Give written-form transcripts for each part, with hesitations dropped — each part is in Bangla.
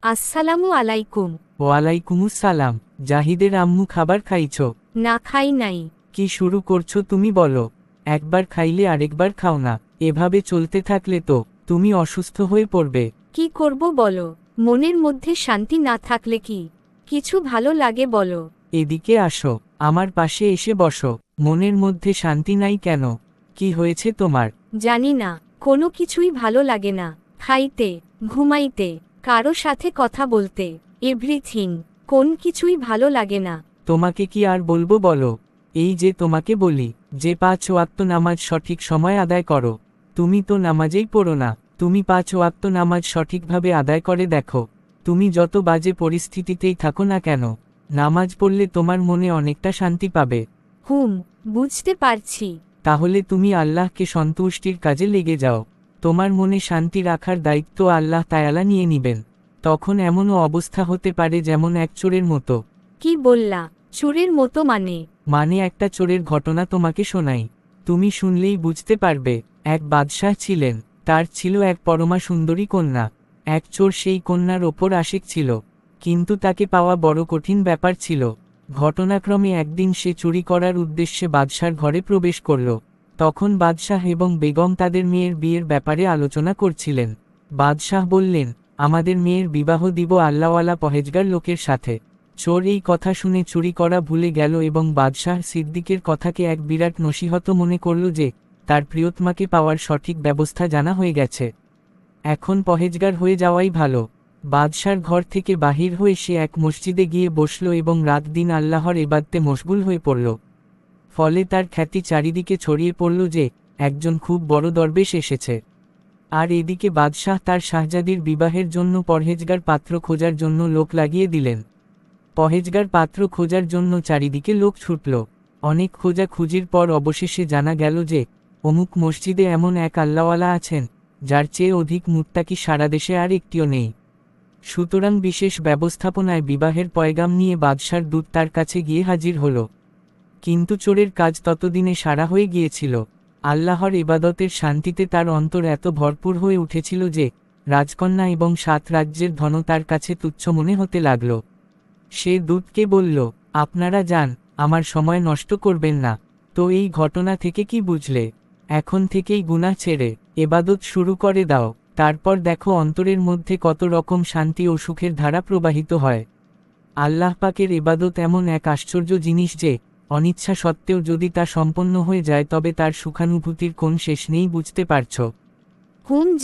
আসসালামু আলাইকুম। ওয়ালাইকুমুসসালাম। জাহিদের আম্মু খাবার খাইছো? না, খাই নাই। কি শুরু করছো তুমি বলো? একবার খাইলে আরেকবার খাও না, এভাবে চলতে থাকলে তো তুমি অসুস্থ হয়ে পড়বে। কি করব বলো? মনের মধ্যে শান্তি না থাকলে কি কিছু ভালো লাগে বলো? এদিকে আসো, আমার পাশে এসে বসো। মনের মধ্যে শান্তি নাই কেন? কি হয়েছে তোমার? জানি না, কোনো কিছুই ভালো লাগে না। খাইতে, ঘুমাইতে, কারো সাথে কথা বলতে, এভরিথিং, কোন কিছুই ভালো লাগে না। তোমাকে কি আর বলবো বলো? এই যে তোমাকে বলি যে 5 ওয়াক্ত নামাজ সঠিক সময় আদায় করো। তুমি তো নামাজেই পড়ো না। তুমি 5 ওয়াক্ত নামাজ সঠিকভাবে আদায় করে দেখো। তুমি যত বাজে পরিস্থিতিতেই থাকো না কেন, নামাজ পড়লে তোমার মনে অনেকটা শান্তি পাবে। বুঝতে পারছি। তাহলে তুমি আল্লাহকে সন্তুষ্টির কাজে লেগে যাও। তোমার মনে শান্তি রাখার দায়িত্ব আল্লাহ তাআলা নিয়ে নিবেন। তখন এমনও অবস্থা হতে পারে যেমন এক চোরের মতো। কি বললা? চোরের মতো মানে? মানে একটা চোরের ঘটনা তোমাকে শোনাই, তুমি শুনলেই বুঝতে পারবে। এক বাদশাহ ছিলেন, তার ছিল এক পরমা সুন্দরী কন্যা। এক চোর সেই কন্যার ওপর আশিক ছিল, কিন্তু তাকে পাওয়া বড় কঠিন ব্যাপার ছিল। ঘটনাক্রমে একদিন সে চুরি করার উদ্দেশ্যে বাদশার ঘরে প্রবেশ করল। তখন বাদশাহ এবং বেগম তাদের মেয়ের বিয়ের ব্যাপারে আলোচনা করছিলেন। বাদশাহ বললেন, আমাদের মেয়ের বিবাহ দিব আল্লাহওয়ালা পহেজগার লোকের সাথে। চোর এই কথা শুনে চুরি করা ভুলে গেল এবং বাদশাহ সিদ্দিকের কথাকে এক বিরাট নসিহত মনে করল যে তার প্রিয়তমাকে পাওয়ার সঠিক ব্যবস্থা জানা হয়ে গেছে, এখন পহেজগার হয়ে যাওয়াই ভালো। বাদশার ঘর থেকে বাহির হয়ে সে এক মসজিদে গিয়ে বসল এবং রাত দিন আল্লাহর ইবাদতে মশগুল হয়ে পড়ল। ফলে তার খ্যাতি চারিদিকে ছড়িয়ে পড়ল যে একজন খুব বড় দরবেশ এসেছে। আর এদিকে বাদশাহ তার শাহজাদির বিবাহের জন্য পরহেজগার পাত্র খোঁজার জন্য লোক লাগিয়ে দিলেন। পহেজগার পাত্র খোঁজার জন্য চারিদিকে লোক ছুটল। অনেক খোঁজাখুঁজির পর অবশেষে জানা গেল যে অমুক মসজিদে এমন এক আল্লাহওয়ালা আছেন যার চেয়ে অধিক মুত্তাকি সারা দেশে আর একটিও নেই। সুতরাং বিশেষ ব্যবস্থাপনায় বিবাহের পয়গাম নিয়ে বাদশার দূত তার কাছে গিয়ে হাজির হল। কিন্তু চোরের কাজ ততদিনে সারা হয়ে গিয়েছিল। আল্লাহর ইবাদতের শান্তিতে তার অন্তর এত ভরপুর হয়ে উঠেছিল যে রাজকন্যা এবং 7 রাজ্যের ধন তার কাছে তুচ্ছ মনে হতে লাগল। সে দূতকে বলল, আপনারা যান, আমার সময় নষ্ট করবেন না। তো এই ঘটনা থেকে কি বুঝলে? এখন থেকেই গুনাহ ছেড়ে এবাদত শুরু করে দাও, তারপর দেখো অন্তরের মধ্যে কত রকম শান্তি ও সুখের ধারা প্রবাহিত হয়। আল্লাহ পাকের ইবাদত এমন এক আশ্চর্য জিনিস যে অনিচ্ছা সত্ত্বেও যদি তা সম্পন্ন হয়ে যায় তবে তার সুখানুভূতির কোন শেষ নেই, বুঝতে পারছ?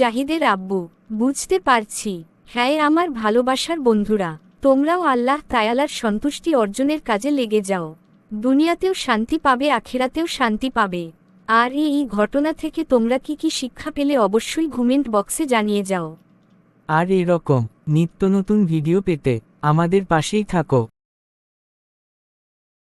জাহিদের আব্বু, বুঝতে পারছি। হ্যাঁ আমার ভালোবাসার বন্ধুরা, তোমরাও আল্লাহ তায়ালার সন্তুষ্টি অর্জনের কাজে লেগে যাও। দুনিয়াতেও শান্তি পাবে, আখিরাতেও শান্তি পাবে। আর এই ঘটনা থেকে তোমরা কি কি শিক্ষা পেলে অবশ্যই কমেন্ট বক্সে জানিয়ে যাও। আর এরকম নিত্য নতুন ভিডিও পেতে আমাদের পাশেই থাকো।